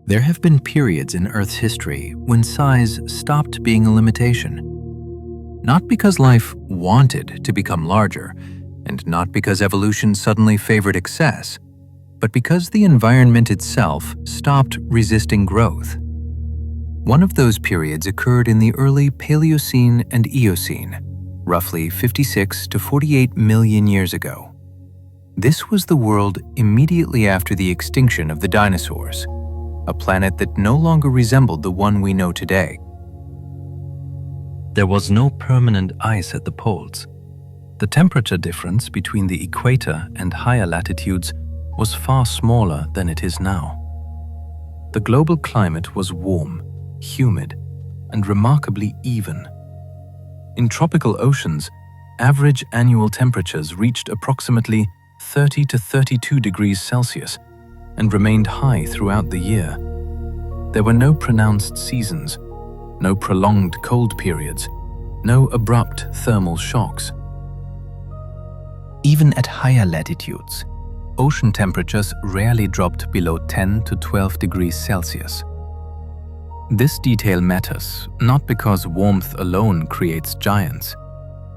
There have been periods in Earth's history when size stopped being a limitation. Not because life wanted to become larger, and not because evolution suddenly favored excess, but because the environment itself stopped resisting growth. One of those periods occurred in the early Paleocene and Eocene, roughly 56 to 48 million years ago. This was the world immediately after the extinction of the dinosaurs, a planet that no longer resembled the one we know today. There was no permanent ice at the poles. The temperature difference between the equator and higher latitudes was far smaller than it is now. The global climate was warm, humid, and remarkably even. In tropical oceans, average annual temperatures reached approximately 30 to 32 degrees Celsius and remained high throughout the year. There were no pronounced seasons, no prolonged cold periods, no abrupt thermal shocks. Even at higher latitudes, ocean temperatures rarely dropped below 10 to 12 degrees Celsius. This detail matters not because warmth alone creates giants,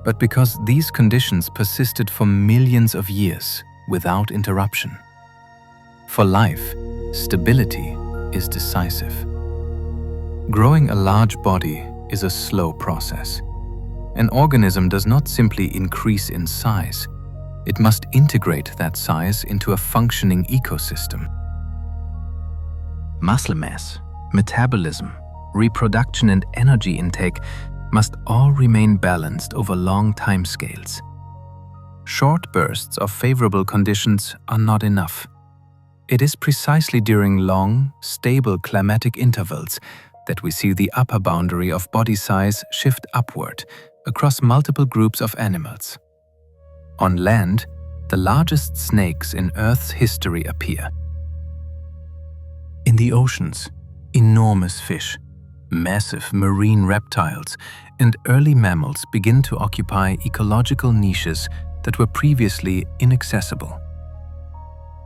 but because these conditions persisted for millions of years without interruption. For life, stability is decisive. Growing a large body is a slow process. An organism does not simply increase in size. It must integrate that size into a functioning ecosystem. Muscle mass, metabolism, reproduction, and energy intake must all remain balanced over long timescales. Short bursts of favorable conditions are not enough. It is precisely during long, stable climatic intervals that we see the upper boundary of body size shift upward across multiple groups of animals. On land, the largest snakes in Earth's history appear. In the oceans, enormous fish, massive marine reptiles, and early mammals begin to occupy ecological niches that were previously inaccessible.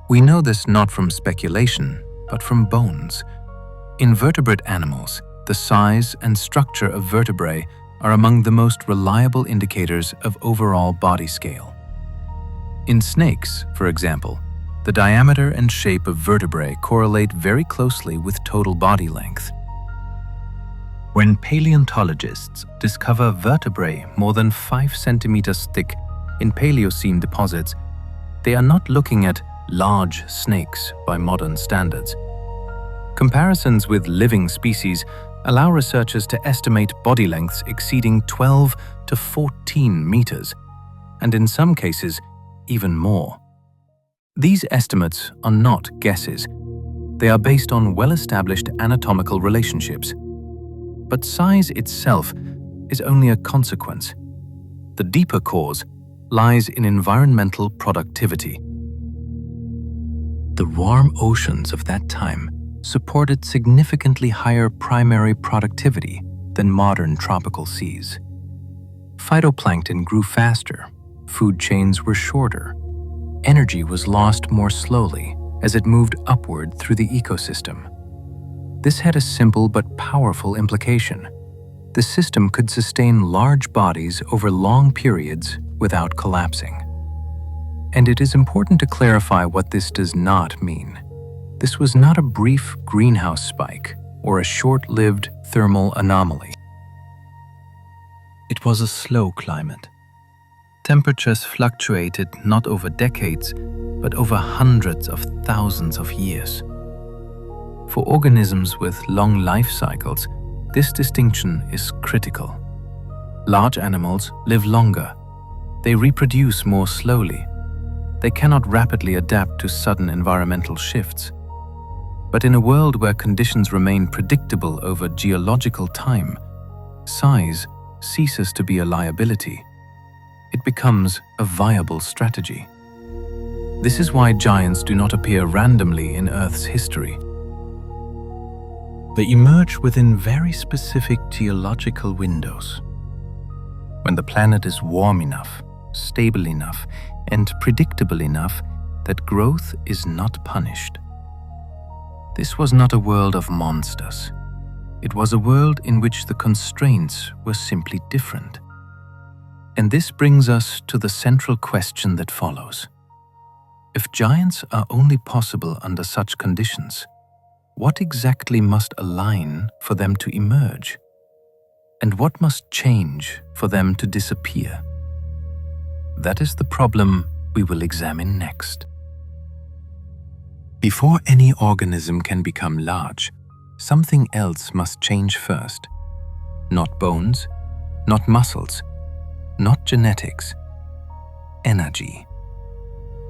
We know this not from speculation, but from bones. In vertebrate animals, the size and structure of vertebrae are among the most reliable indicators of overall body scale. In snakes, for example, the diameter and shape of vertebrae correlate very closely with total body length. When paleontologists discover vertebrae more than 5 centimeters thick in Paleocene deposits, they are not looking at large snakes by modern standards. Comparisons with living species allow researchers to estimate body lengths exceeding 12 to 14 meters, and in some cases, even more. These estimates are not guesses. They are based on well-established anatomical relationships. But size itself is only a consequence. The deeper cause lies in environmental productivity. The warm oceans of that time supported significantly higher primary productivity than modern tropical seas. Phytoplankton grew faster, food chains were shorter, energy was lost more slowly as it moved upward through the ecosystem. This had a simple but powerful implication. The system could sustain large bodies over long periods without collapsing. And it is important to clarify what this does not mean. This was not a brief greenhouse spike or a short-lived thermal anomaly. It was a slow climate. Temperatures fluctuated not over decades, but over hundreds of thousands of years. For organisms with long life cycles, this distinction is critical. Large animals live longer. They reproduce more slowly. They cannot rapidly adapt to sudden environmental shifts. But in a world where conditions remain predictable over geological time, size ceases to be a liability. It becomes a viable strategy. This is why giants do not appear randomly in Earth's history. They emerge within very specific geological windows. When the planet is warm enough, stable enough, and predictable enough that growth is not punished. This was not a world of monsters. It was a world in which the constraints were simply different. And this brings us to the central question that follows. If giants are only possible under such conditions, what exactly must align for them to emerge? And what must change for them to disappear? That is the problem we will examine next. Before any organism can become large, something else must change first. Not bones, not muscles, not genetics. Energy.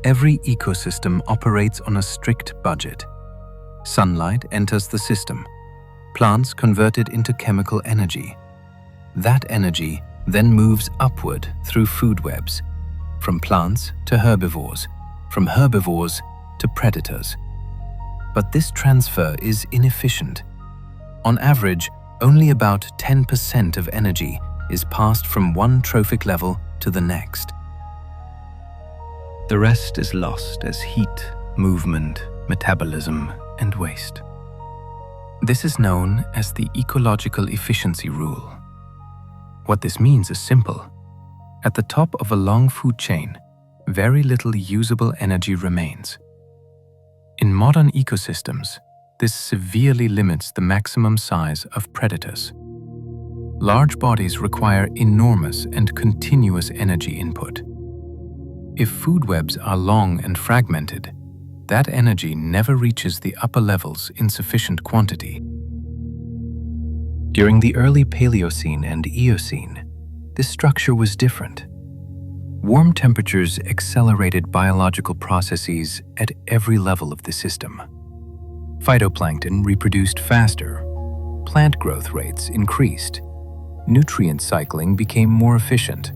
Every ecosystem operates on a strict budget. Sunlight enters the system. Plants convert it into chemical energy. That energy then moves upward through food webs, from plants to herbivores, from herbivores to predators. But this transfer is inefficient. On average, only about 10% of energy is passed from one trophic level to the next. The rest is lost as heat, movement, metabolism, and waste. This is known as the ecological efficiency rule. What this means is simple. At the top of a long food chain, very little usable energy remains. In modern ecosystems, this severely limits the maximum size of predators. Large bodies require enormous and continuous energy input. If food webs are long and fragmented, that energy never reaches the upper levels in sufficient quantity. During the early Paleocene and Eocene, this structure was different. Warm temperatures accelerated biological processes at every level of the system. Phytoplankton reproduced faster, plant growth rates increased, nutrient cycling became more efficient,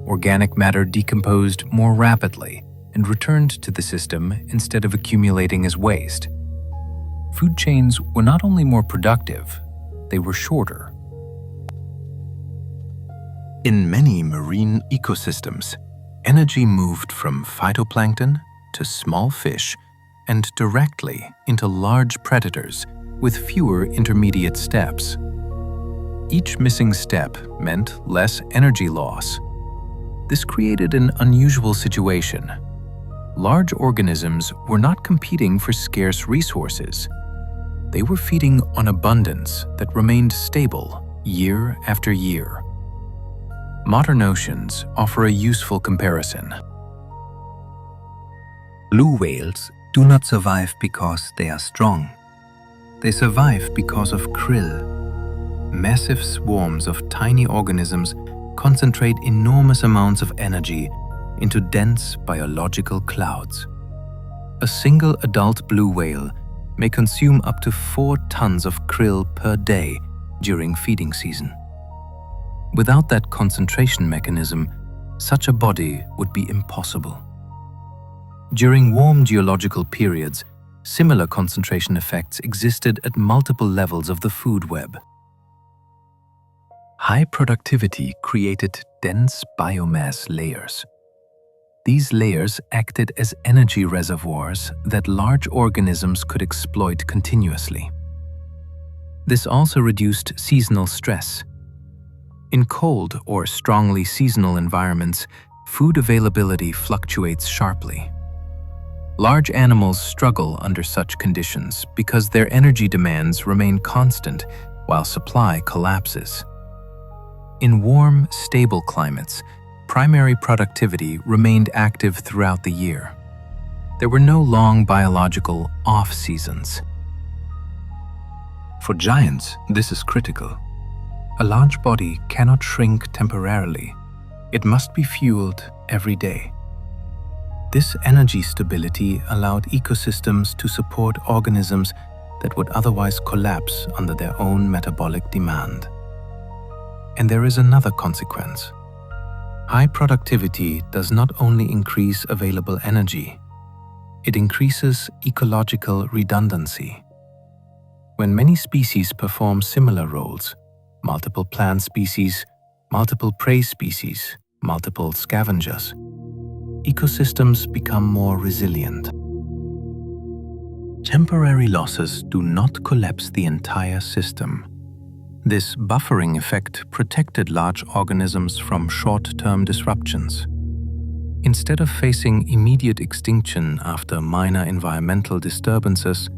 organic matter decomposed more rapidly and returned to the system instead of accumulating as waste. Food chains were not only more productive, they were shorter. In many marine ecosystems, energy moved from phytoplankton to small fish and directly into large predators with fewer intermediate steps. Each missing step meant less energy loss. This created an unusual situation. Large organisms were not competing for scarce resources. They were feeding on abundance that remained stable year after year. Modern oceans offer a useful comparison. Blue whales do not survive because they are strong. They survive because of krill. Massive swarms of tiny organisms concentrate enormous amounts of energy into dense biological clouds. A single adult blue whale may consume up to 4 tons of krill per day during feeding season. Without that concentration mechanism, such a body would be impossible. During warm geological periods, similar concentration effects existed at multiple levels of the food web. High productivity created dense biomass layers. These layers acted as energy reservoirs that large organisms could exploit continuously. This also reduced seasonal stress. In cold or strongly seasonal environments, food availability fluctuates sharply. Large animals struggle under such conditions because their energy demands remain constant while supply collapses. In warm, stable climates, primary productivity remained active throughout the year. There were no long biological off-seasons. For giants, this is critical. A large body cannot shrink temporarily. It must be fueled every day. This energy stability allowed ecosystems to support organisms that would otherwise collapse under their own metabolic demand. And there is another consequence. High productivity does not only increase available energy, it increases ecological redundancy. When many species perform similar roles, multiple plant species, multiple prey species, multiple scavengers, ecosystems become more resilient. temporary losses do not collapse the entire system. This buffering effect protected large organisms from short-term disruptions. Instead of facing immediate extinction after minor environmental disturbances,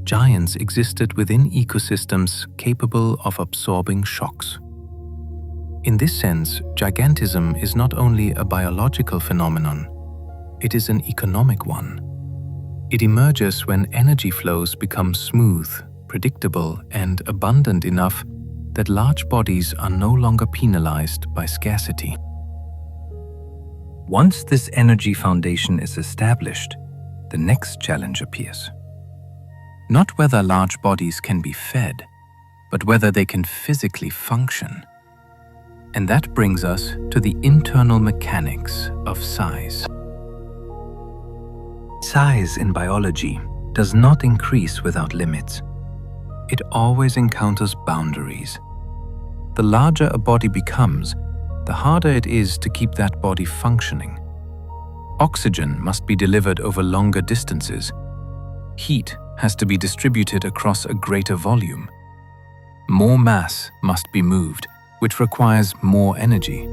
giants existed within ecosystems capable of absorbing shocks. In this sense, gigantism is not only a biological phenomenon, it is an economic one. It emerges when energy flows become smooth, predictable, and abundant enough that large bodies are no longer penalized by scarcity. Once this energy foundation is established, the next challenge appears. Not whether large bodies can be fed, but whether they can physically function. And that brings us to the internal mechanics of size. Size in biology does not increase without limits. It always encounters boundaries. The larger a body becomes, the harder it is to keep that body functioning. Oxygen must be delivered over longer distances. Heat has to be distributed across a greater volume. More mass must be moved, which requires more energy.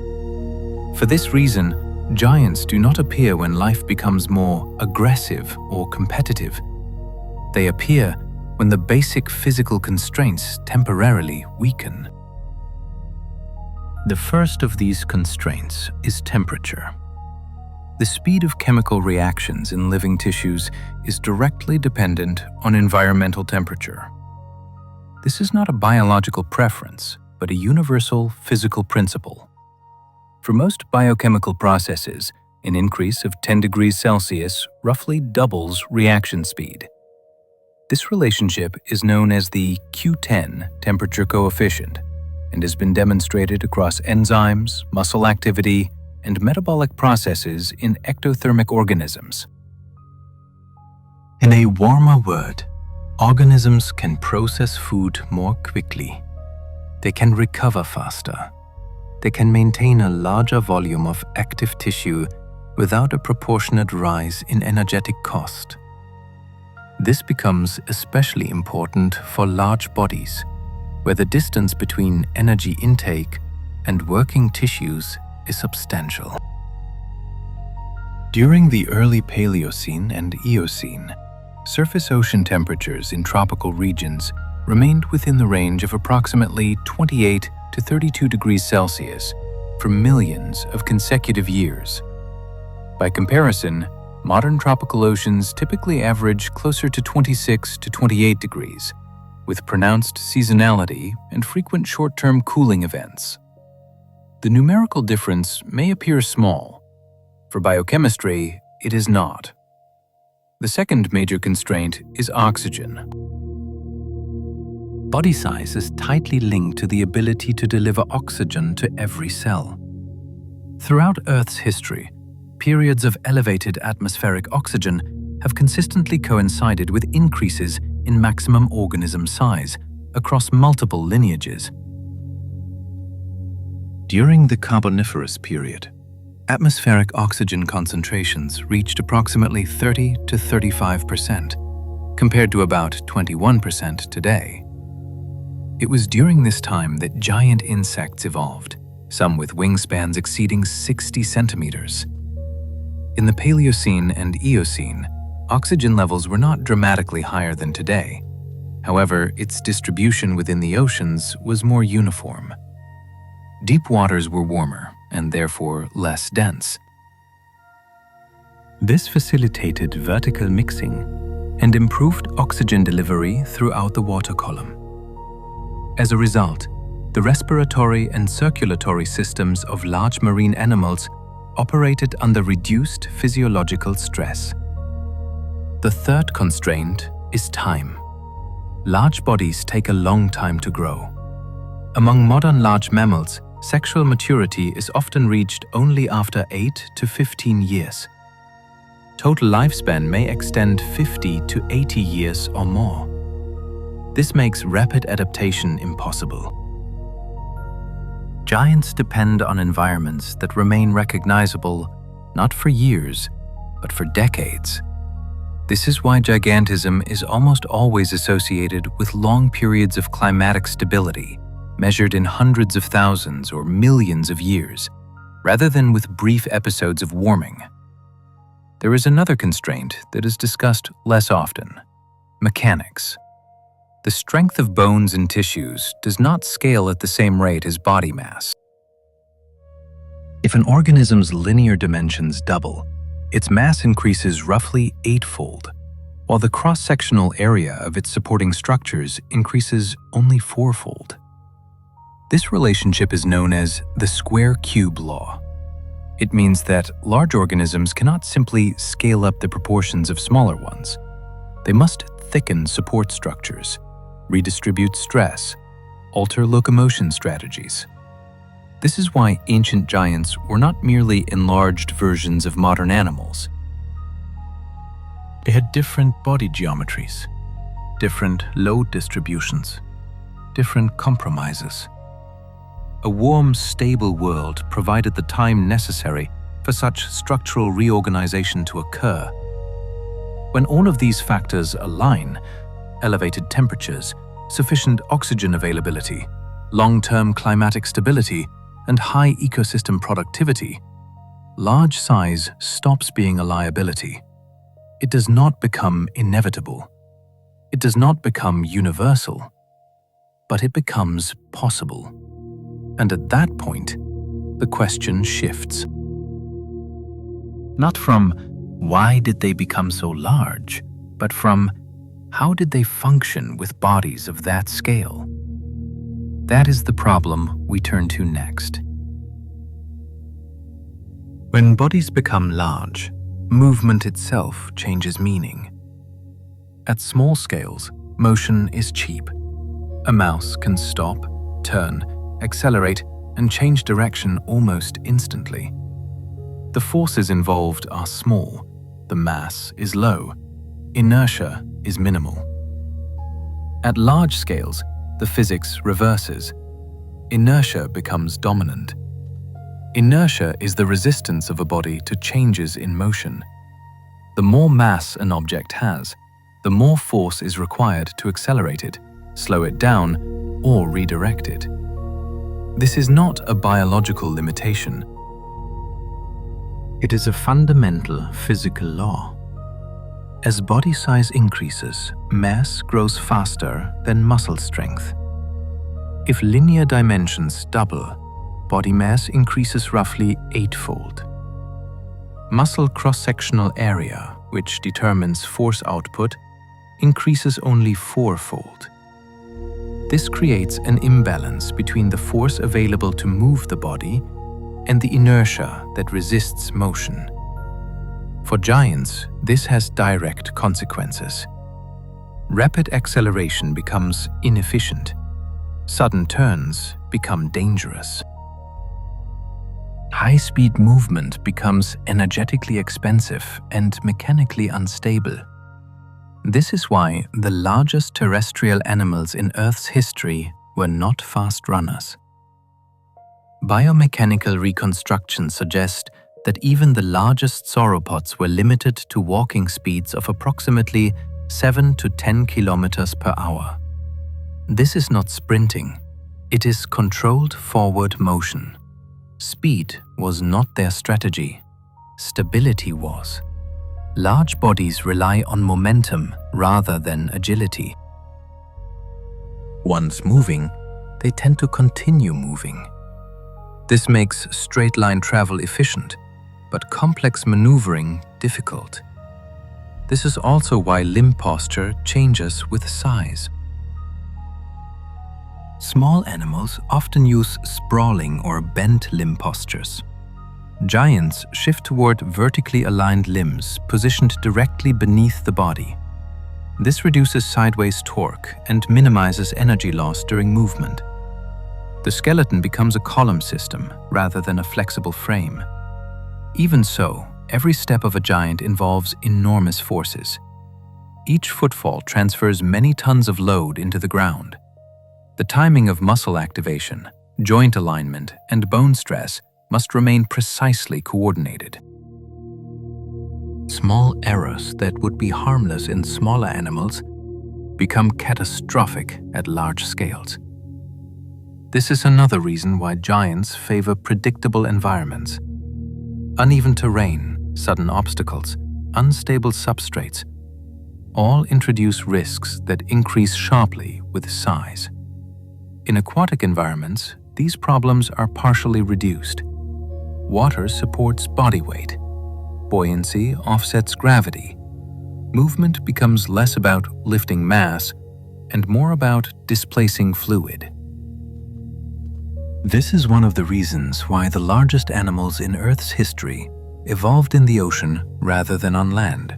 For this reason, giants do not appear when life becomes more aggressive or competitive. They appear when the basic physical constraints temporarily weaken. The first of these constraints is temperature. The speed of chemical reactions in living tissues is directly dependent on environmental temperature. This is not a biological preference, but a universal physical principle. For most biochemical processes, an increase of 10 degrees Celsius roughly doubles reaction speed. This relationship is known as the Q10 temperature coefficient and has been demonstrated across enzymes, muscle activity, and metabolic processes in ectothermic organisms. In a warmer word, organisms can process food more quickly. They can recover faster. They can maintain a larger volume of active tissue without a proportionate rise in energetic cost. This becomes especially important for large bodies, where the distance between energy intake and working tissues is substantial. During the early Paleocene and Eocene, surface ocean temperatures in tropical regions remained within the range of approximately 28 to 32 degrees Celsius for millions of consecutive years. By comparison, modern tropical oceans typically average closer to 26 to 28 degrees, with pronounced seasonality and frequent short-term cooling events. The numerical difference may appear small. For biochemistry, it is not. The second major constraint is oxygen. Body size is tightly linked to the ability to deliver oxygen to every cell. Throughout Earth's history, periods of elevated atmospheric oxygen have consistently coincided with increases in maximum organism size across multiple lineages. During the Carboniferous period, atmospheric oxygen concentrations reached approximately 30 to 35%, compared to about 21% today. It was during this time that giant insects evolved, some with wingspans exceeding 60 centimeters. In the Paleocene and Eocene, oxygen levels were not dramatically higher than today. However, its distribution within the oceans was more uniform. Deep waters were warmer and therefore less dense. This facilitated vertical mixing and improved oxygen delivery throughout the water column. As a result, the respiratory and circulatory systems of large marine animals operated under reduced physiological stress. The third constraint is time. Large bodies take a long time to grow. Among modern large mammals, sexual maturity is often reached only after 8 to 15 years. Total lifespan may extend 50 to 80 years or more. This makes rapid adaptation impossible. Giants depend on environments that remain recognizable not for years, but for decades. This is why gigantism is almost always associated with long periods of climatic stability, measured in hundreds of thousands or millions of years, rather than with brief episodes of warming. There is another constraint that is discussed less often: mechanics. The strength of bones and tissues does not scale at the same rate as body mass. If an organism's linear dimensions double, its mass increases roughly eightfold, while the cross-sectional area of its supporting structures increases only fourfold. This relationship is known as the square-cube law. It means that large organisms cannot simply scale up the proportions of smaller ones. They must thicken support structures, redistribute stress, alter locomotion strategies. This is why ancient giants were not merely enlarged versions of modern animals. They had different body geometries, different load distributions, different compromises. A warm, stable world provided the time necessary for such structural reorganization to occur. When all of these factors align, elevated temperatures, sufficient oxygen availability, long-term climatic stability, and high ecosystem productivity, large size stops being a liability. It does not become inevitable. It does not become universal, but it becomes possible. And at that point, the question shifts. Not from why did they become so large, but from how did they function with bodies of that scale? That is the problem we turn to next. When bodies become large, movement itself changes meaning. At small scales, motion is cheap. A mouse can stop, turn, accelerate, and change direction almost instantly. The forces involved are small, the mass is low, inertia is minimal. At large scales, the physics reverses. Inertia becomes dominant. Inertia is the resistance of a body to changes in motion. The more mass an object has, the more force is required to accelerate it, slow it down, or redirect it. This is not a biological limitation. It is a fundamental physical law. As body size increases, mass grows faster than muscle strength. If linear dimensions double, body mass increases roughly eightfold. Muscle cross-sectional area, which determines force output, increases only fourfold. This creates an imbalance between the force available to move the body and the inertia that resists motion. For giants, this has direct consequences. Rapid acceleration becomes inefficient. Sudden turns become dangerous. High-speed movement becomes energetically expensive and mechanically unstable. This is why the largest terrestrial animals in Earth's history were not fast runners. Biomechanical reconstructions suggest that even the largest sauropods were limited to walking speeds of approximately 7 to 10 kilometers per hour. This is not sprinting, it is controlled forward motion. Speed was not their strategy, stability was. Large bodies rely on momentum rather than agility. Once moving, they tend to continue moving. This makes straight-line travel efficient, but complex maneuvering difficult. This is also why limb posture changes with size. Small animals often use sprawling or bent limb postures. Giants shift toward vertically aligned limbs positioned directly beneath the body. This reduces sideways torque and minimizes energy loss during movement. The skeleton becomes a column system rather than a flexible frame. Even so, every step of a giant involves enormous forces. Each footfall transfers many tons of load into the ground. The timing of muscle activation, joint alignment, and bone stress must remain precisely coordinated. Small errors that would be harmless in smaller animals become catastrophic at large scales. This is another reason why giants favor predictable environments. Uneven terrain, sudden obstacles, unstable substrates all introduce risks that increase sharply with size. In aquatic environments, these problems are partially reduced. Water supports body weight. Buoyancy offsets gravity. Movement becomes less about lifting mass and more about displacing fluid. This is one of the reasons why the largest animals in Earth's history evolved in the ocean rather than on land.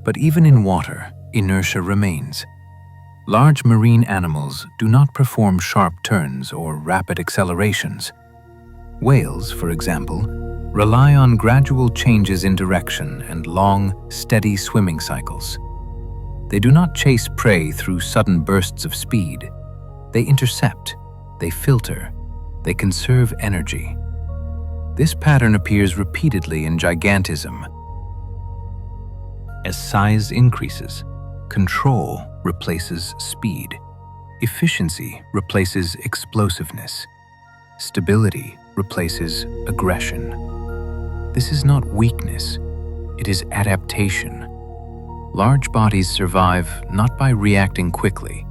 But even in water, inertia remains. Large marine animals do not perform sharp turns or rapid accelerations. Whales, for example, rely on gradual changes in direction and long, steady swimming cycles. They do not chase prey through sudden bursts of speed. They intercept, they filter, they conserve energy. This pattern appears repeatedly in gigantism. As size increases, control replaces speed. Efficiency replaces explosiveness. Stability replaces aggression. This is not weakness, it is adaptation. Large bodies survive not by reacting quickly,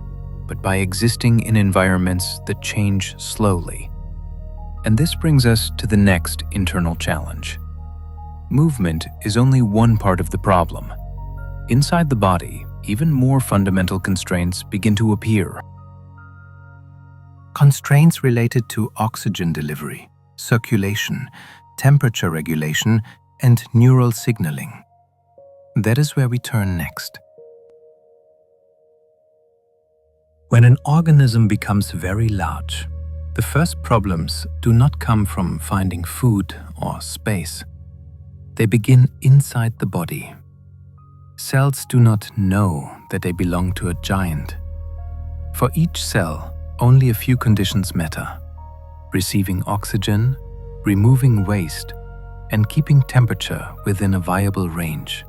but by existing in environments that change slowly. And this brings us to the next internal challenge. Movement is only one part of the problem. Inside the body, even more fundamental constraints begin to appear. Constraints related to oxygen delivery, circulation, temperature regulation, and neural signaling. That is where we turn next. When an organism becomes very large, the first problems do not come from finding food or space. They begin inside the body. Cells do not know that they belong to a giant. For each cell, only a few conditions matter: receiving oxygen, removing waste, and keeping temperature within a viable range.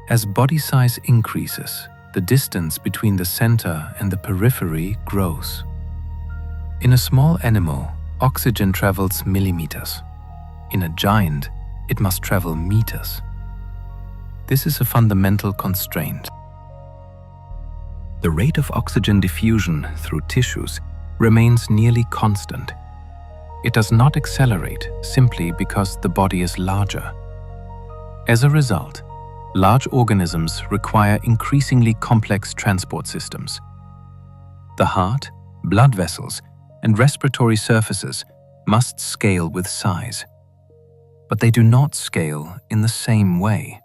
As body size increases, the distance between the center and the periphery grows. In a small animal, oxygen travels millimeters. In a giant, it must travel meters. This is a fundamental constraint. The rate of oxygen diffusion through tissues remains nearly constant. It does not accelerate simply because the body is larger. As a result, large organisms require increasingly complex transport systems. The heart, blood vessels, and respiratory surfaces must scale with size. But they do not scale in the same way.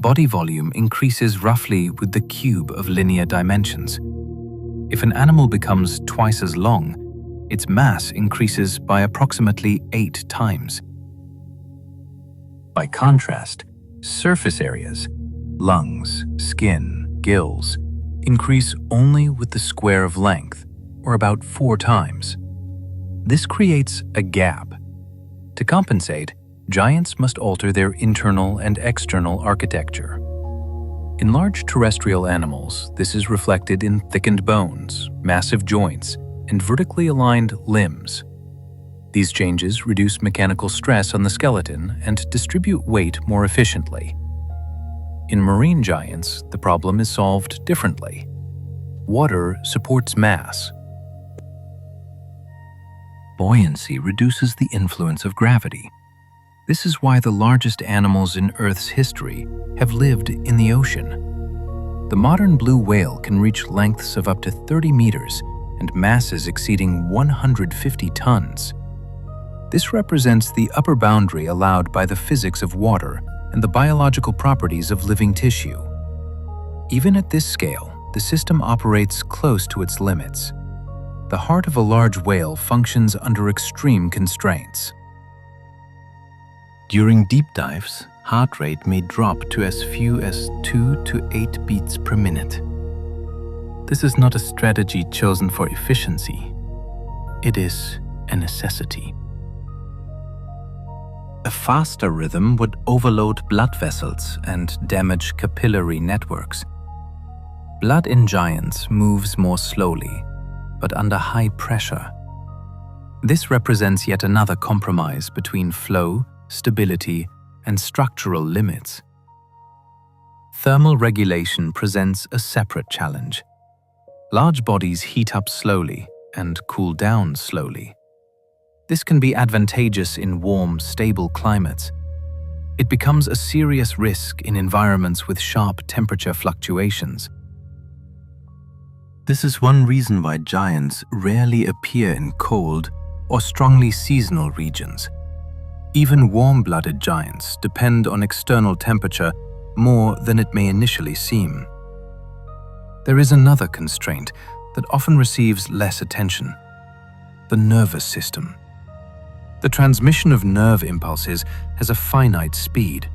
Body volume increases roughly with the cube of linear dimensions. If an animal becomes twice as long, its mass increases by approximately 8 times. By contrast, surface areas, lungs, skin, gills, increase only with the square of length, or about 4 times. This creates a gap. To compensate, giants must alter their internal and external architecture. In large terrestrial animals, this is reflected in thickened bones, massive joints, and vertically aligned limbs. These changes reduce mechanical stress on the skeleton and distribute weight more efficiently. In marine giants, the problem is solved differently. Water supports mass. Buoyancy reduces the influence of gravity. This is why the largest animals in Earth's history have lived in the ocean. The modern blue whale can reach lengths of up to 30 meters and masses exceeding 150 tons. This represents the upper boundary allowed by the physics of water and the biological properties of living tissue. Even at this scale, the system operates close to its limits. The heart of a large whale functions under extreme constraints. During deep dives, heart rate may drop to as few as 2 to 8 beats per minute. This is not a strategy chosen for efficiency. It is a necessity. A faster rhythm would overload blood vessels and damage capillary networks. Blood in giants moves more slowly, but under high pressure. This represents yet another compromise between flow, stability, and structural limits. Thermal regulation presents a separate challenge. Large bodies heat up slowly and cool down slowly. This can be advantageous in warm, stable climates. It becomes a serious risk in environments with sharp temperature fluctuations. This is one reason why giants rarely appear in cold or strongly seasonal regions. Even warm-blooded giants depend on external temperature more than it may initially seem. There is another constraint that often receives less attention: the nervous system. The transmission of nerve impulses has a finite speed.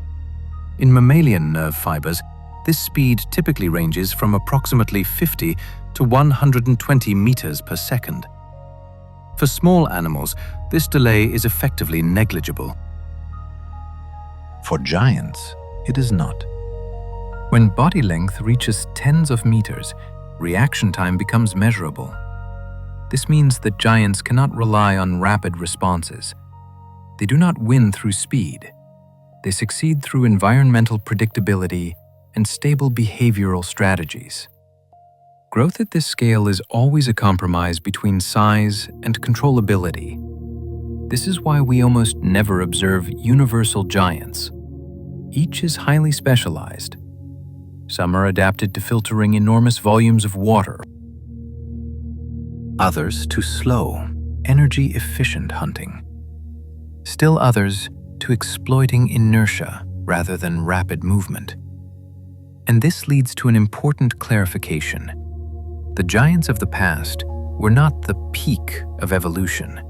In mammalian nerve fibers, this speed typically ranges from approximately 50 to 120 meters per second. For small animals, this delay is effectively negligible. For giants, it is not. When body length reaches tens of meters, reaction time becomes measurable. This means that giants cannot rely on rapid responses. They do not win through speed. They succeed through environmental predictability and stable behavioral strategies. Growth at this scale is always a compromise between size and controllability. This is why we almost never observe universal giants. Each is highly specialized. Some are adapted to filtering enormous volumes of water, others to slow, energy-efficient hunting. Still others to exploiting inertia rather than rapid movement. And this leads to an important clarification. The giants of the past were not the peak of evolution.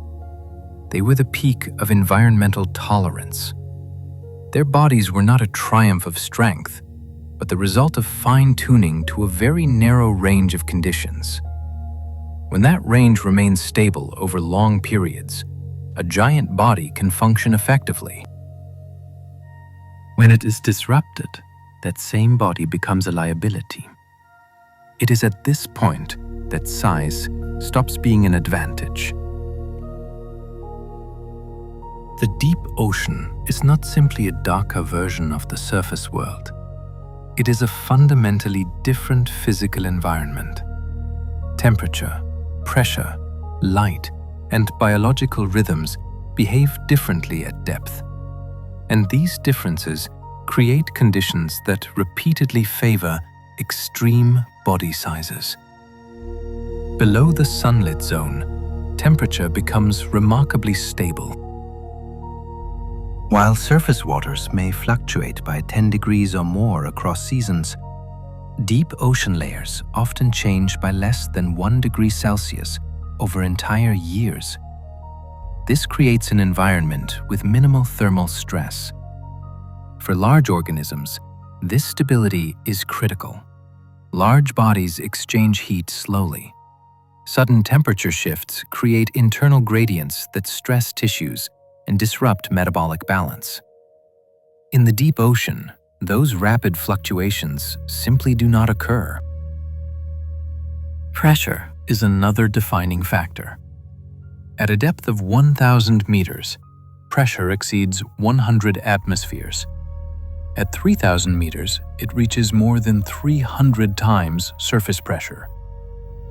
They were the peak of environmental tolerance. Their bodies were not a triumph of strength, but the result of fine-tuning to a very narrow range of conditions. When that range remains stable over long periods, a giant body can function effectively. When it is disrupted, that same body becomes a liability. It is at this point that size stops being an advantage. The deep ocean is not simply a darker version of the surface world. It is a fundamentally different physical environment. Temperature, pressure, light, and biological rhythms behave differently at depth. And these differences create conditions that repeatedly favor extreme body sizes. Below the sunlit zone, temperature becomes remarkably stable. While surface waters may fluctuate by 10 degrees or more across seasons, deep ocean layers often change by less than 1 degree Celsius over entire years. This creates an environment with minimal thermal stress. For large organisms, this stability is critical. Large bodies exchange heat slowly. Sudden temperature shifts create internal gradients that stress tissues and disrupt metabolic balance. In the deep ocean, those rapid fluctuations simply do not occur. Pressure is another defining factor. At a depth of 1,000 meters, pressure exceeds 100 atmospheres. At 3,000 meters, it reaches more than 300 times surface pressure.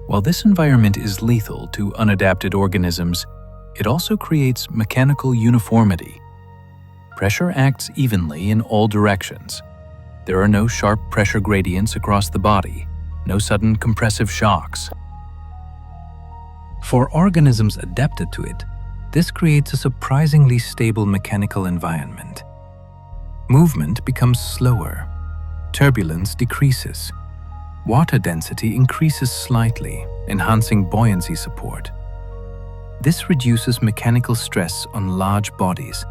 While this environment is lethal to unadapted organisms, it also creates mechanical uniformity. Pressure acts evenly in all directions. There are no sharp pressure gradients across the body, no sudden compressive shocks. For organisms adapted to it, this creates a surprisingly stable mechanical environment. Movement becomes slower, turbulence decreases, water density increases slightly, enhancing buoyancy support. This reduces mechanical stress on large bodies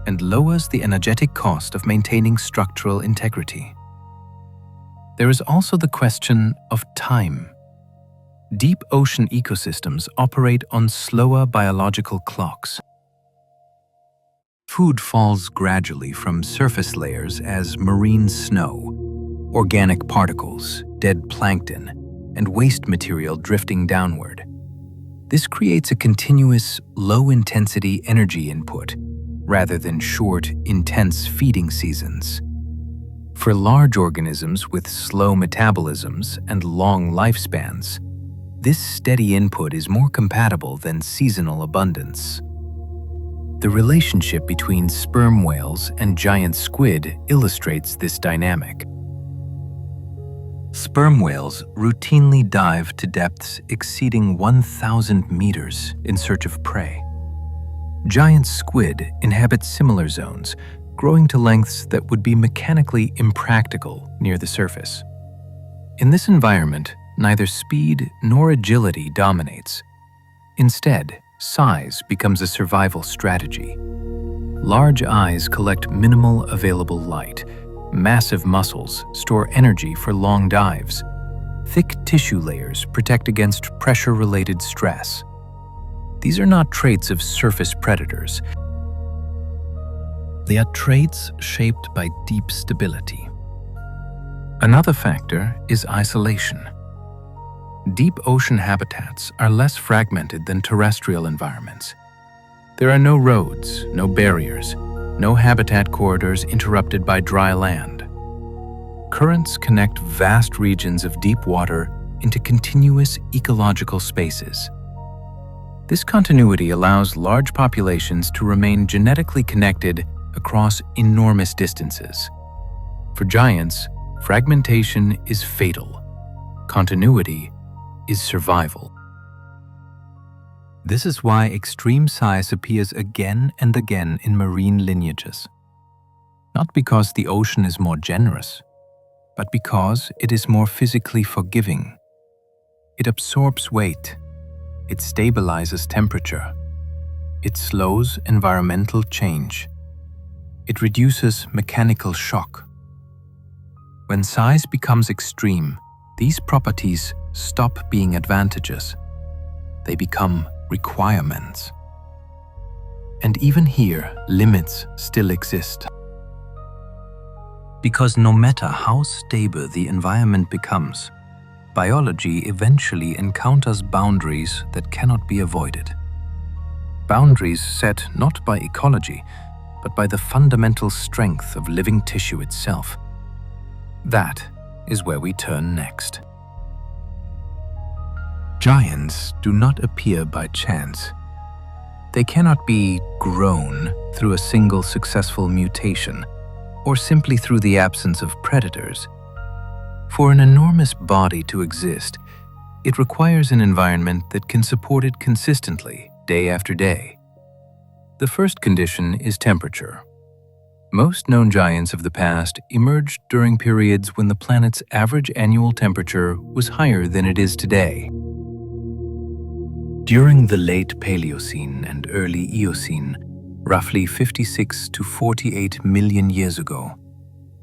and lowers the energetic cost of maintaining structural integrity. There is also the question of time. Deep ocean ecosystems operate on slower biological clocks. Food falls gradually from surface layers as marine snow, organic particles, dead plankton, and waste material drifting downward. This creates a continuous, low-intensity energy input rather than short, intense feeding seasons. For large organisms with slow metabolisms and long lifespans, this steady input is more compatible than seasonal abundance. The relationship between sperm whales and giant squid illustrates this dynamic. Sperm whales routinely dive to depths exceeding 1,000 meters in search of prey. Giant squid inhabit similar zones, growing to lengths that would be mechanically impractical near the surface. In this environment, neither speed nor agility dominates. Instead, size becomes a survival strategy. Large eyes collect minimal available light. Massive muscles store energy for long dives. Thick tissue layers protect against pressure-related stress. These are not traits of surface predators. They are traits shaped by deep stability. Another factor is isolation. Deep ocean habitats are less fragmented than terrestrial environments. There are no roads, no barriers, no habitat corridors interrupted by dry land. Currents connect vast regions of deep water into continuous ecological spaces. This continuity allows large populations to remain genetically connected across enormous distances. For giants, fragmentation is fatal. Continuity is survival. This is why extreme size appears again and again in marine lineages. Not because the ocean is more generous, but because it is more physically forgiving. It absorbs weight. It stabilizes temperature. It slows environmental change. It reduces mechanical shock. When size becomes extreme, these properties stop being advantages. They become requirements. And even here, limits still exist. Because no matter how stable the environment becomes, biology eventually encounters boundaries that cannot be avoided. Boundaries set not by ecology, but by the fundamental strength of living tissue itself. That is where we turn next. Giants do not appear by chance. They cannot be grown through a single successful mutation or simply through the absence of predators. For an enormous body to exist, it requires an environment that can support it consistently, day after day. The first condition is temperature. Most known giants of the past emerged during periods when the planet's average annual temperature was higher than it is today. During the late Paleocene and early Eocene, roughly 56 to 48 million years ago,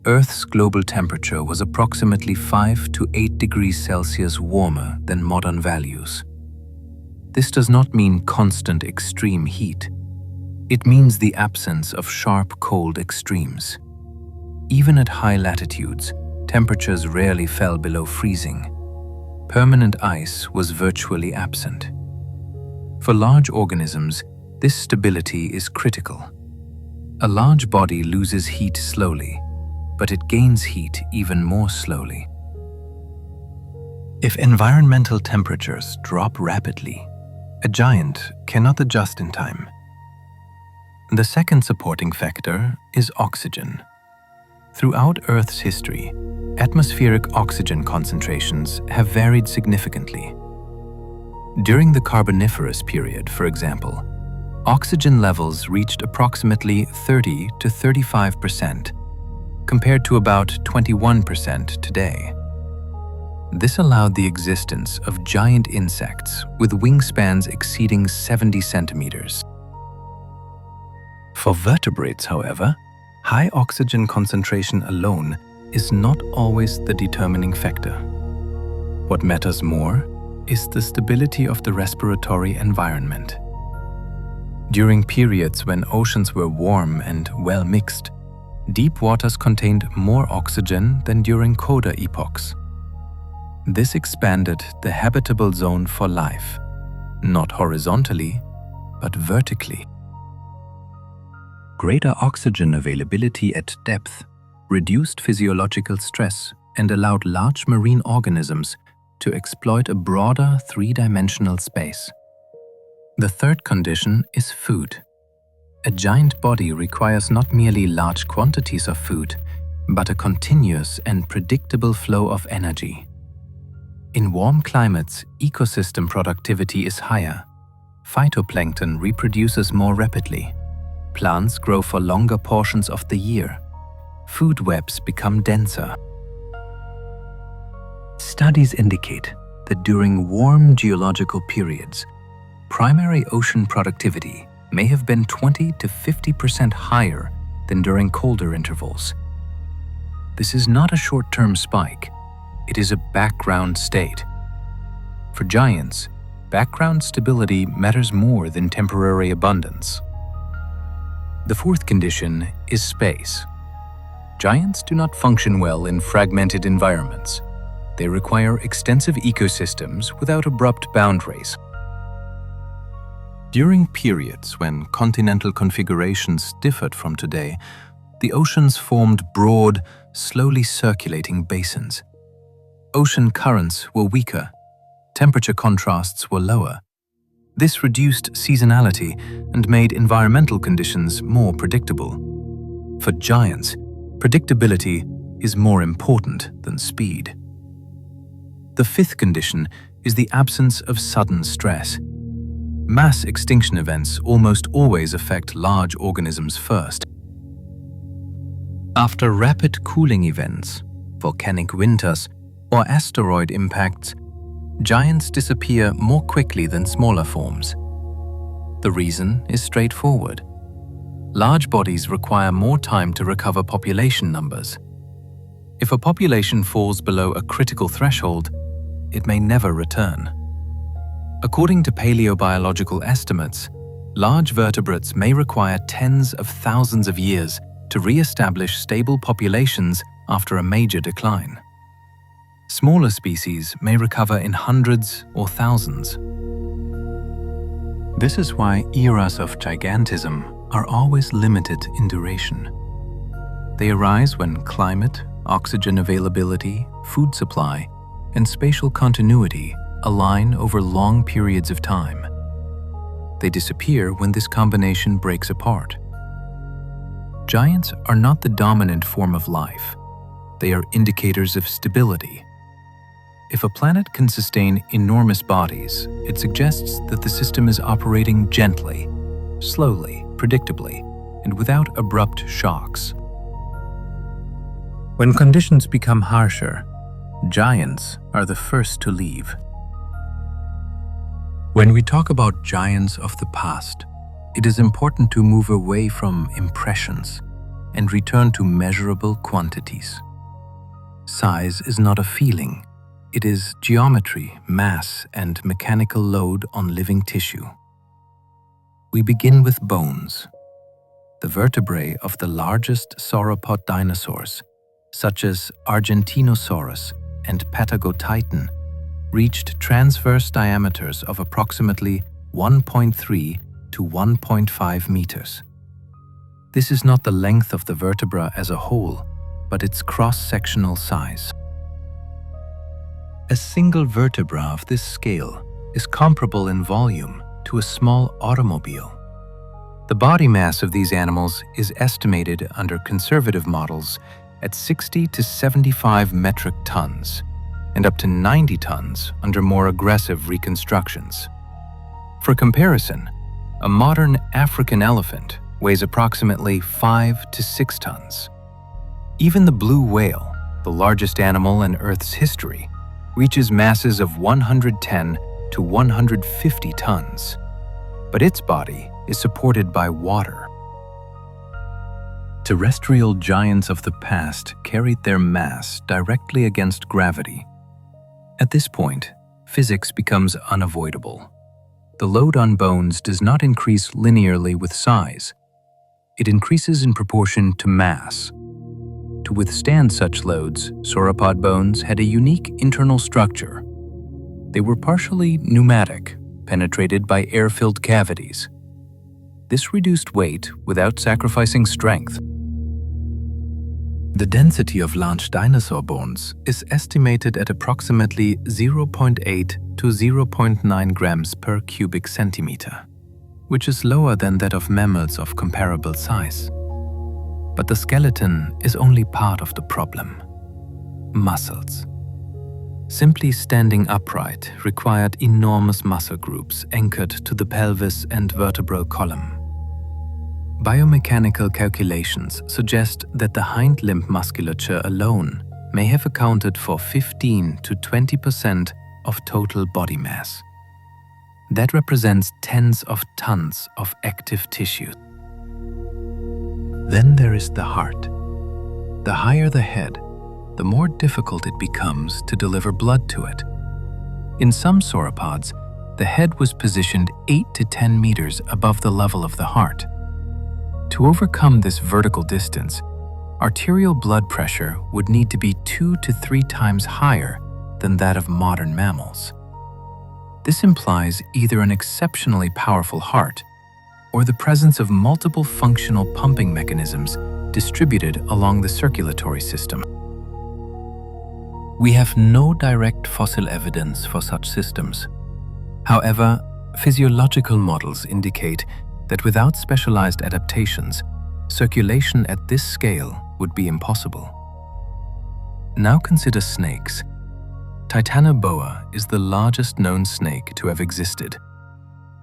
Earth's global temperature was approximately 5 to 8 degrees Celsius warmer than modern values. This does not mean constant extreme heat. It means the absence of sharp cold extremes. Even at high latitudes, temperatures rarely fell below freezing. Permanent ice was virtually absent. For large organisms, this stability is critical. A large body loses heat slowly, but it gains heat even more slowly. If environmental temperatures drop rapidly, a giant cannot adjust in time. The second supporting factor is oxygen. Throughout Earth's history, atmospheric oxygen concentrations have varied significantly. During the Carboniferous period, for example, oxygen levels reached approximately 30 to 35%, compared to about 21% today. This allowed the existence of giant insects with wingspans exceeding 70 centimeters. For vertebrates, however, high oxygen concentration alone is not always the determining factor. What matters more is the stability of the respiratory environment. During periods when oceans were warm and well mixed, deep waters contained more oxygen than during colder epochs. This expanded the habitable zone for life, not horizontally, but vertically. Greater oxygen availability at depth reduced physiological stress and allowed large marine organisms to exploit a broader three-dimensional space. The third condition is food. A giant body requires not merely large quantities of food, but a continuous and predictable flow of energy. In warm climates, ecosystem productivity is higher. Phytoplankton reproduces more rapidly. Plants grow for longer portions of the year. Food webs become denser. Studies indicate that during warm geological periods, primary ocean productivity may have been 20 to 50% higher than during colder intervals. This is not a short-term spike, it is a background state. For giants, background stability matters more than temporary abundance. The fourth condition is space. Giants do not function well in fragmented environments. They require extensive ecosystems without abrupt boundaries. During periods when continental configurations differed from today, the oceans formed broad, slowly circulating basins. Ocean currents were weaker, temperature contrasts were lower. This reduced seasonality and made environmental conditions more predictable. For giants, predictability is more important than speed. The fifth condition is the absence of sudden stress. Mass extinction events almost always affect large organisms first. After rapid cooling events, volcanic winters, or asteroid impacts, giants disappear more quickly than smaller forms. The reason is straightforward. Large bodies require more time to recover population numbers. If a population falls below a critical threshold, it may never return. According to paleobiological estimates, large vertebrates may require tens of thousands of years to re-establish stable populations after a major decline. Smaller species may recover in hundreds or thousands. This is why eras of gigantism are always limited in duration. They arise when climate, oxygen availability, food supply, and spatial continuity align over long periods of time. They disappear when this combination breaks apart. Giants are not the dominant form of life. They are indicators of stability. If a planet can sustain enormous bodies, it suggests that the system is operating gently, slowly, predictably, and without abrupt shocks. When conditions become harsher, giants are the first to leave. When we talk about giants of the past, it is important to move away from impressions and return to measurable quantities. Size is not a feeling. It is geometry, mass, and mechanical load on living tissue. We begin with bones. The vertebrae of the largest sauropod dinosaurs, such as Argentinosaurus and Patagotitan, reached transverse diameters of approximately 1.3 to 1.5 meters. This is not the length of the vertebra as a whole, but its cross-sectional size. A single vertebra of this scale is comparable in volume to a small automobile. The body mass of these animals is estimated under conservative models at 60 to 75 metric tons and up to 90 tons under more aggressive reconstructions. For comparison, a modern African elephant weighs approximately 5 to 6 tons. Even the blue whale, the largest animal in Earth's history, reaches masses of 110 to 150 tons, but its body is supported by water. Terrestrial giants of the past carried their mass directly against gravity. At this point, physics becomes unavoidable. the load on bones does not increase linearly with size. It increases in proportion to mass. To withstand such loads, sauropod bones had a unique internal structure. They were partially pneumatic, penetrated by air-filled cavities. This reduced weight without sacrificing strength. The density of large dinosaur bones is estimated at approximately 0.8 to 0.9 grams per cubic centimeter, which is lower than that of mammals of comparable size. But the skeleton is only part of the problem. Muscles. Simply standing upright required enormous muscle groups anchored to the pelvis and vertebral column. Biomechanical calculations suggest that the hind limb musculature alone may have accounted for 15 to 20% of total body mass. That represents tens of tons of active tissue. Then there is the heart. The higher the head, the more difficult it becomes to deliver blood to it. In some sauropods, the head was positioned 8 to 10 meters above the level of the heart. To overcome this vertical distance, arterial blood pressure would need to be 2 to 3 times higher than that of modern mammals. This implies either an exceptionally powerful heart or the presence of multiple functional pumping mechanisms distributed along the circulatory system. We have no direct fossil evidence for such systems. However, physiological models indicate that without specialized adaptations, circulation at this scale would be impossible. Now consider snakes. Titanoboa is the largest known snake to have existed.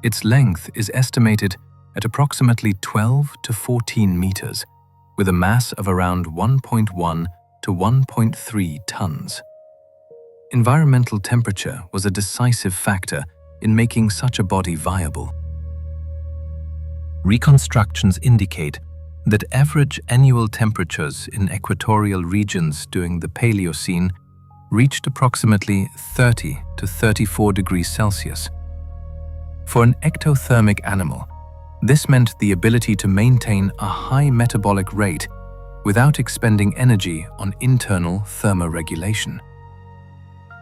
Its length is estimated at approximately 12 to 14 meters, with a mass of around 1.1 to 1.3 tons. Environmental temperature was a decisive factor in making such a body viable. Reconstructions indicate that average annual temperatures in equatorial regions during the Paleocene reached approximately 30 to 34 degrees Celsius. For an ectothermic animal, this meant the ability to maintain a high metabolic rate without expending energy on internal thermoregulation.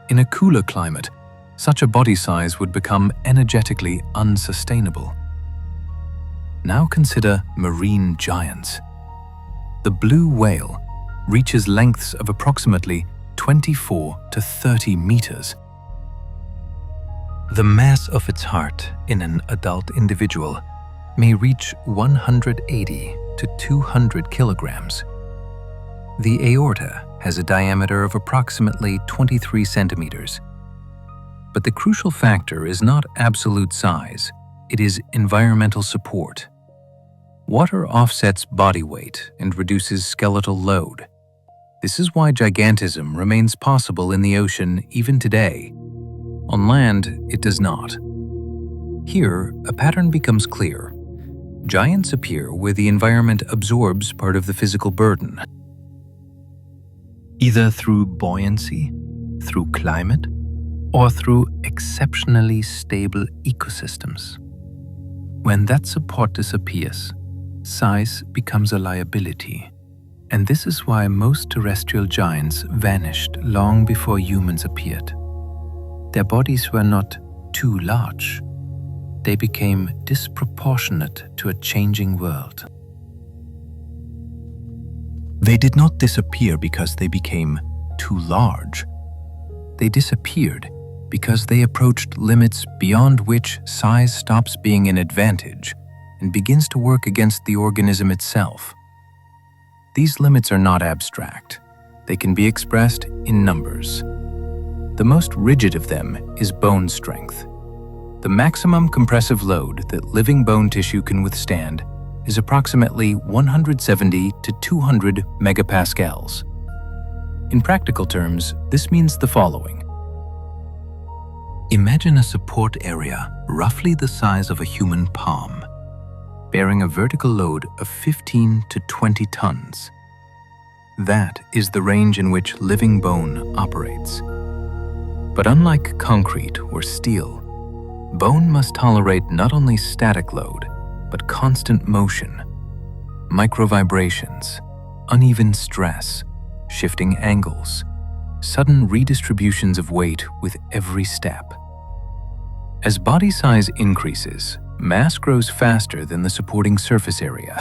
In a cooler climate, such a body size would become energetically unsustainable. Now consider marine giants. The blue whale reaches lengths of approximately 24 to 30 meters. The mass of its heart in an adult individual may reach 180 to 200 kilograms. The aorta has a diameter of approximately 23 centimeters. But the crucial factor is not absolute size, it is environmental support. Water offsets body weight and reduces skeletal load. This is why gigantism remains possible in the ocean even today. On land, it does not. Here, a pattern becomes clear. Giants appear where the environment absorbs part of the physical burden. Either through buoyancy, through climate, or through exceptionally stable ecosystems. When that support disappears, size becomes a liability. And this is why most terrestrial giants vanished long before humans appeared. Their bodies were not too large. They became disproportionate to a changing world. They did not disappear because they became too large. They disappeared because they approached limits beyond which size stops being an advantage and begins to work against the organism itself. These limits are not abstract. They can be expressed in numbers. The most rigid of them is bone strength. The maximum compressive load that living bone tissue can withstand is approximately 170 to 200 megapascals. In practical terms, this means the following. Imagine a support area roughly the size of a human palm, bearing a vertical load of 15 to 20 tons. That is the range in which living bone operates. But unlike concrete or steel, Bone must tolerate not only static load, but constant motion, microvibrations, uneven stress, shifting angles, sudden redistributions of weight with every step. As body size increases, mass grows faster than the supporting surface area.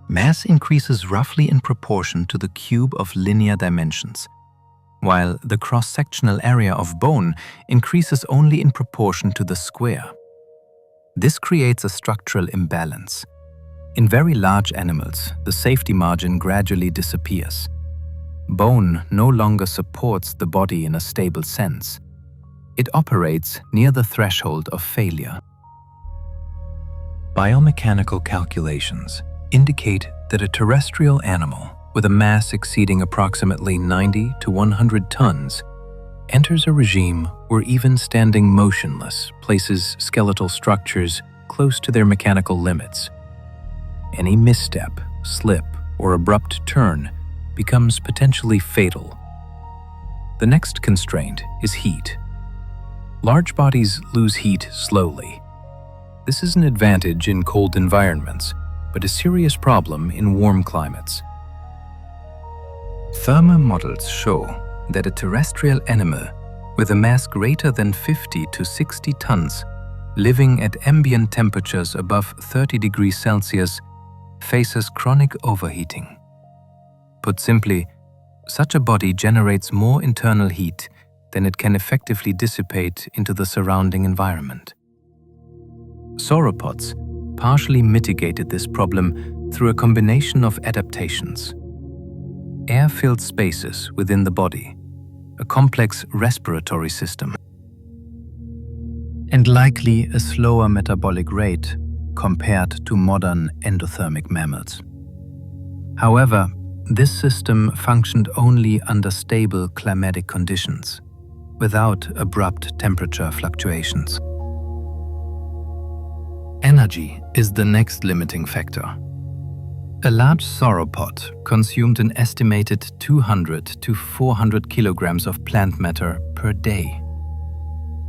Mass increases roughly in proportion to the cube of linear dimensions, while the cross-sectional area of bone increases only in proportion to the square. This creates a structural imbalance. In very large animals, the safety margin gradually disappears. Bone no longer supports the body in a stable sense. It operates near the threshold of failure. Biomechanical calculations indicate that a terrestrial animal with a mass exceeding approximately 90 to 100 tons enters a regime where even standing motionless places skeletal structures close to their mechanical limits. Any misstep, slip, or abrupt turn becomes potentially fatal. The next constraint is heat. Large bodies lose heat slowly. This is an advantage in cold environments, but a serious problem in warm climates. Thermal models show that a terrestrial animal with a mass greater than 50 to 60 tons, living at ambient temperatures above 30 degrees Celsius, faces chronic overheating. Put simply, such a body generates more internal heat than it can effectively dissipate into the surrounding environment. Sauropods partially mitigated this problem through a combination of adaptations. Air-filled spaces within the body, a complex respiratory system, and likely a slower metabolic rate compared to modern endothermic mammals. However, this system functioned only under stable climatic conditions, without abrupt temperature fluctuations. Energy is the next limiting factor. A large sauropod consumed an estimated 200 to 400 kilograms of plant matter per day.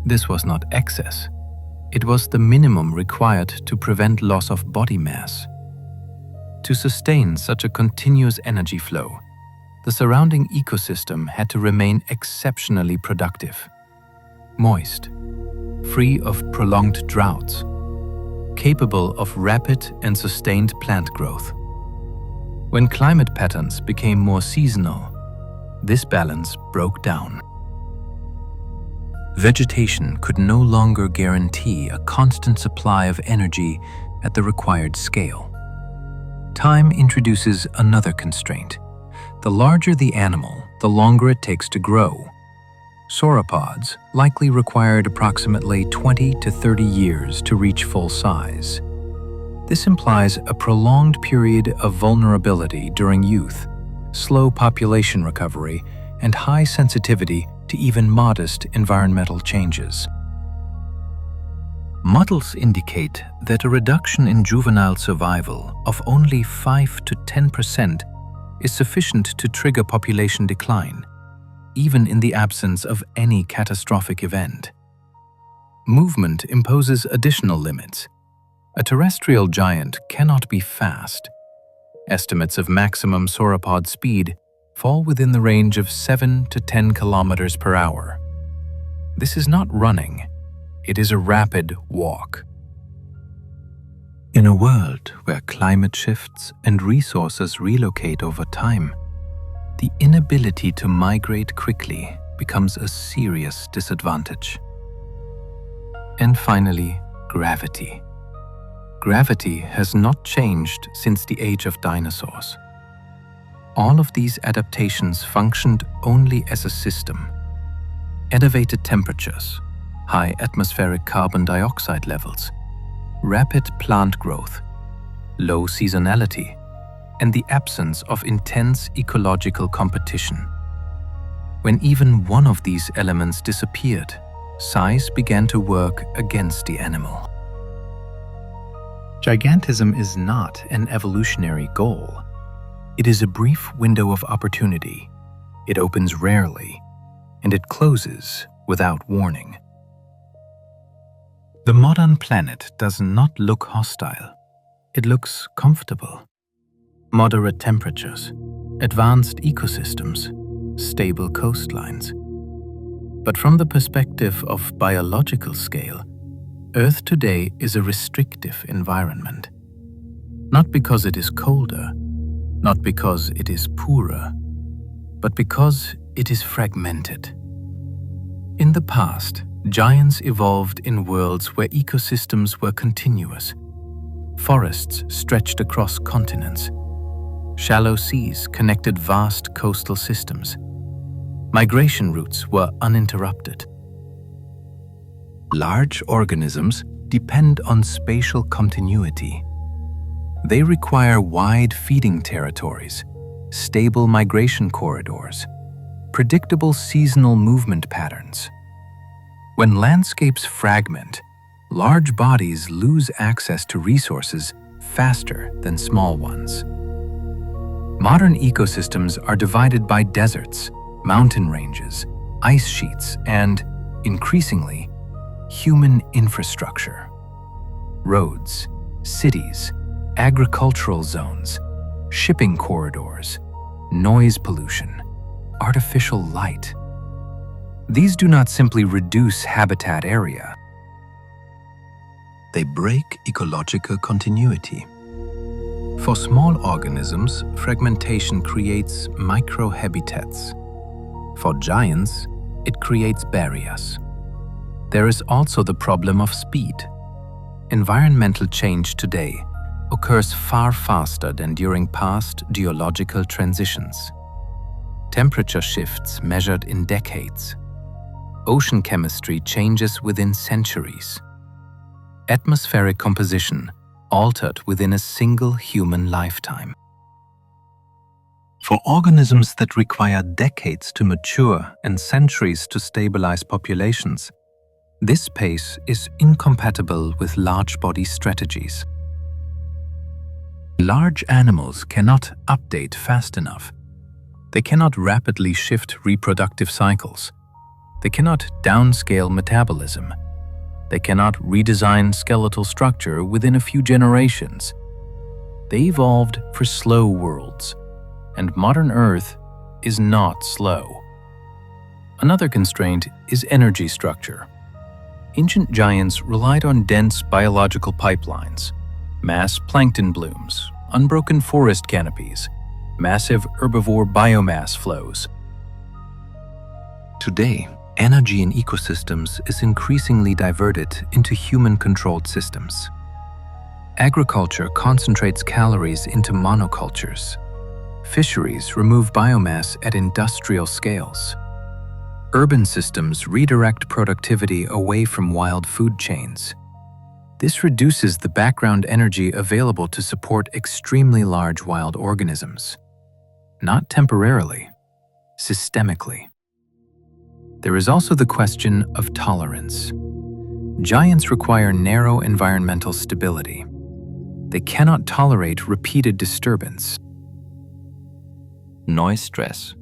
This was not excess. It was the minimum required to prevent loss of body mass. To sustain such a continuous energy flow, the surrounding ecosystem had to remain exceptionally productive, moist, free of prolonged droughts, capable of rapid and sustained plant growth. When climate patterns became more seasonal, this balance broke down. Vegetation could no longer guarantee a constant supply of energy at the required scale. Time introduces another constraint. The larger the animal, the longer it takes to grow. Sauropods likely required approximately 20 to 30 years to reach full size. This implies a prolonged period of vulnerability during youth, slow population recovery, and high sensitivity to even modest environmental changes. Models indicate that a reduction in juvenile survival of only 5 to 10% is sufficient to trigger population decline, even in the absence of any catastrophic event. Movement imposes additional limits. A terrestrial giant cannot be fast. Estimates of maximum sauropod speed fall within the range of 7 to 10 kilometers per hour. This is not running. It is a rapid walk. In a world where climate shifts and resources relocate over time, the inability to migrate quickly becomes a serious disadvantage. And finally, gravity. Gravity has not changed since the age of dinosaurs. All of these adaptations functioned only as a system. Elevated temperatures, high atmospheric carbon dioxide levels, rapid plant growth, low seasonality, and the absence of intense ecological competition. When even one of these elements disappeared, size began to work against the animal. Gigantism is not an evolutionary goal. It is a brief window of opportunity. It opens rarely, and it closes without warning. The modern planet does not look hostile. It looks comfortable. Moderate temperatures, advanced ecosystems, stable coastlines. But from the perspective of biological scale, Earth today is a restrictive environment. Not because it is colder, not because it is poorer, but because it is fragmented. In the past, giants evolved in worlds where ecosystems were continuous. Forests stretched across continents. Shallow seas connected vast coastal systems. Migration routes were uninterrupted. Large organisms depend on spatial continuity. They require wide feeding territories, stable migration corridors, predictable seasonal movement patterns. When landscapes fragment, large bodies lose access to resources faster than small ones. Modern ecosystems are divided by deserts, mountain ranges, ice sheets, and, increasingly, human infrastructure. Roads, cities, agricultural zones, shipping corridors, noise pollution, artificial light. These do not simply reduce habitat area. They break ecological continuity. For small organisms, fragmentation creates microhabitats. For giants, it creates barriers. There is also the problem of speed. Environmental change today occurs far faster than during past geological transitions. Temperature shifts measured in decades. Ocean chemistry changes within centuries. Atmospheric composition altered within a single human lifetime. For organisms that require decades to mature and centuries to stabilize populations, this pace is incompatible with large body strategies. Large animals cannot update fast enough. They cannot rapidly shift reproductive cycles. They cannot downscale metabolism. They cannot redesign skeletal structure within a few generations. They evolved for slow worlds, and modern Earth is not slow. Another constraint is energy structure. Ancient giants relied on dense biological pipelines, mass plankton blooms, unbroken forest canopies, massive herbivore biomass flows. Today, energy in ecosystems is increasingly diverted into human-controlled systems. Agriculture concentrates calories into monocultures. Fisheries remove biomass at industrial scales. Urban systems redirect productivity away from wild food chains. This reduces the background energy available to support extremely large wild organisms. Not temporarily, systemically. There is also the question of tolerance. Giants require narrow environmental stability. They cannot tolerate repeated disturbance. Noise stress,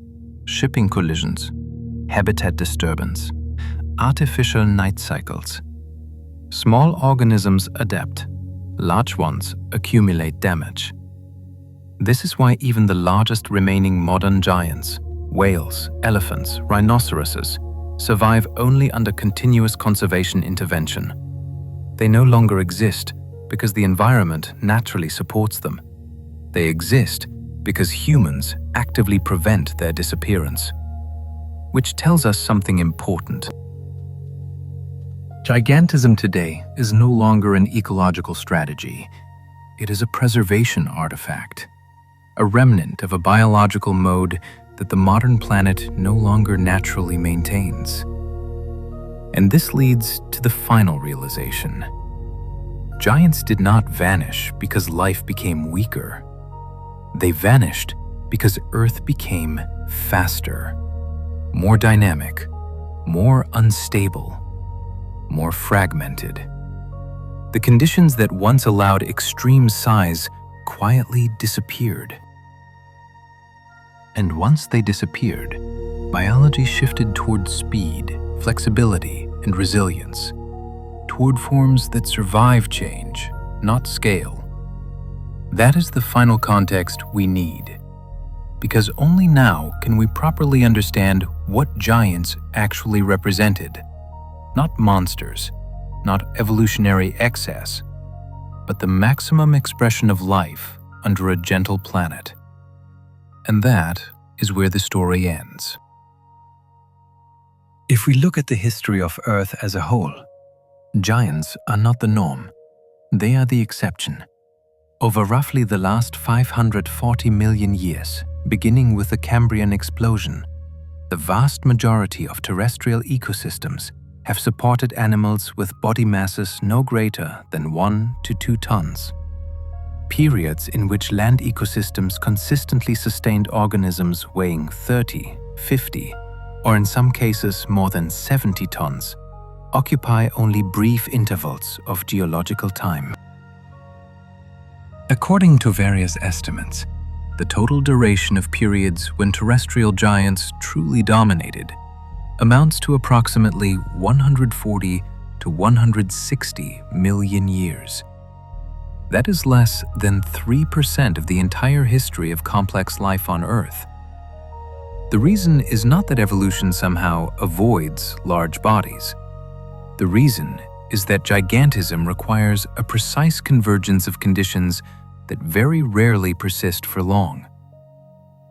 shipping collisions, habitat disturbance, artificial night cycles. Small organisms adapt, large ones accumulate damage. This is why even the largest remaining modern giants, whales, elephants, rhinoceroses, survive only under continuous conservation intervention. They no longer exist because the environment naturally supports them. They exist because humans actively prevent their disappearance. Which tells us something important. Gigantism today is no longer an ecological strategy. It is a preservation artifact, a remnant of a biological mode that the modern planet no longer naturally maintains. And this leads to the final realization. Giants did not vanish because life became weaker. They vanished because Earth became faster, more dynamic, more unstable, more fragmented. The conditions that once allowed extreme size quietly disappeared. And once they disappeared, biology shifted toward speed, flexibility, and resilience, toward forms that survive change, not scale. That is the final context we need, because only now can we properly understand what giants actually represented. Not monsters, not evolutionary excess, but the maximum expression of life under a gentle planet. And that is where the story ends. If we look at the history of Earth as a whole, giants are not the norm. They are the exception. Over roughly the last 540 million years, beginning with the Cambrian explosion, the vast majority of terrestrial ecosystems have supported animals with body masses no greater than 1 to 2 tons. Periods in which land ecosystems consistently sustained organisms weighing 30, 50, or in some cases more than 70 tons, occupy only brief intervals of geological time. According to various estimates, the total duration of periods when terrestrial giants truly dominated amounts to approximately 140 to 160 million years. That is less than 3% of the entire history of complex life on Earth. The reason is not that evolution somehow avoids large bodies. The reason is that gigantism requires a precise convergence of conditions that very rarely persist for long.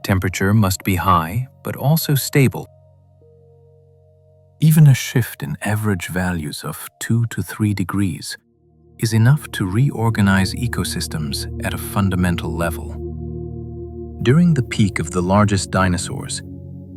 Temperature must be high, but also stable. Even a shift in average values of 2 to 3 degrees is enough to reorganize ecosystems at a fundamental level. During the peak of the largest dinosaurs,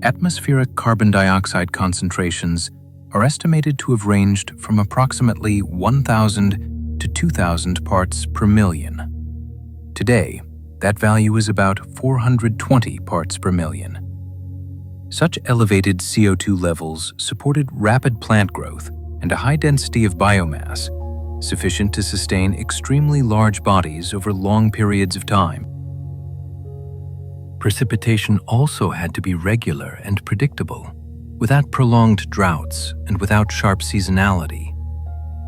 atmospheric carbon dioxide concentrations are estimated to have ranged from approximately 1,000 to 2,000 parts per million. Today, that value is about 420 parts per million. Such elevated CO2 levels supported rapid plant growth and a high density of biomass, sufficient to sustain extremely large bodies over long periods of time. Precipitation also had to be regular and predictable, without prolonged droughts and without sharp seasonality.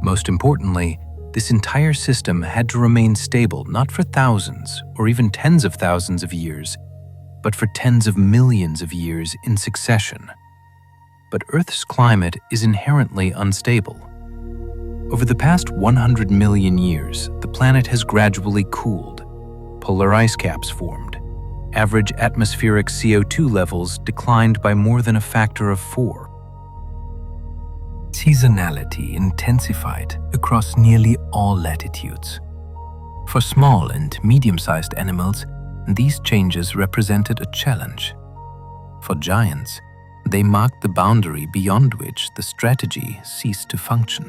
Most importantly, this entire system had to remain stable not for thousands or even tens of thousands of years, but for tens of millions of years in succession. But Earth's climate is inherently unstable. Over the past 100 million years, the planet has gradually cooled. Polar ice caps formed. Average atmospheric CO2 levels declined by more than a factor of 4. Seasonality intensified across nearly all latitudes. For small and medium-sized animals, these changes represented a challenge. For giants, they marked the boundary beyond which the strategy ceased to function.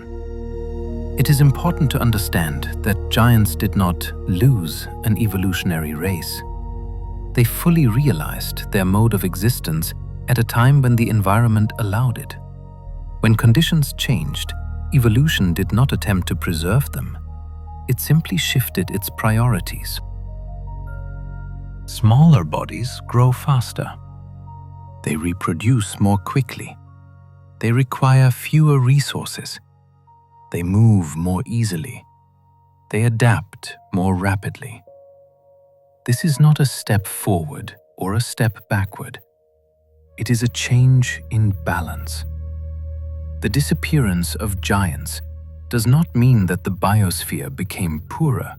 It is important to understand that giants did not lose an evolutionary race. They fully realized their mode of existence at a time when the environment allowed it. When conditions changed, evolution did not attempt to preserve them. It simply shifted its priorities. Smaller bodies grow faster. They reproduce more quickly. They require fewer resources. They move more easily. They adapt more rapidly. This is not a step forward or a step backward. It is a change in balance. The disappearance of giants does not mean that the biosphere became poorer.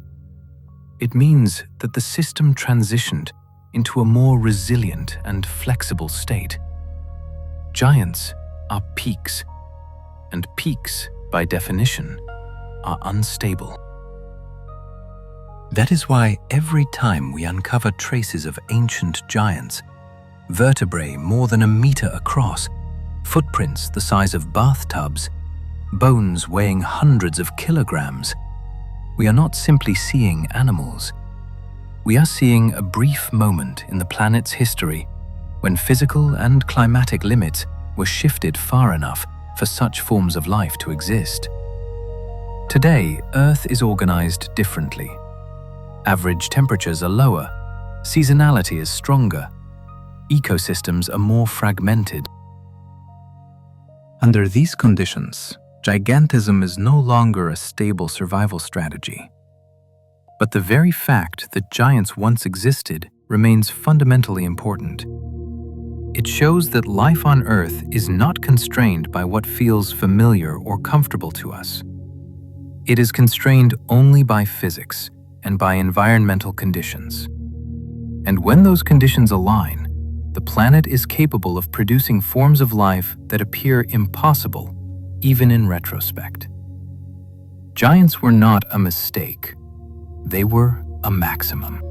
It means that the system transitioned into a more resilient and flexible state. Giants are peaks, and peaks, by definition, are unstable. That is why every time we uncover traces of ancient giants, vertebrae more than a meter across, footprints the size of bathtubs, bones weighing hundreds of kilograms, we are not simply seeing animals. We are seeing a brief moment in the planet's history when physical and climatic limits were shifted far enough for such forms of life to exist. Today, Earth is organized differently. Average temperatures are lower, seasonality is stronger, ecosystems are more fragmented. Under these conditions, Gigantism is no longer a stable survival strategy. But the very fact that giants once existed remains fundamentally important. It shows that life on Earth is not constrained by what feels familiar or comfortable to us. It is constrained only by physics and by environmental conditions. And when those conditions align, the planet is capable of producing forms of life that appear impossible, even in retrospect. Giants were not a mistake. They were a maximum.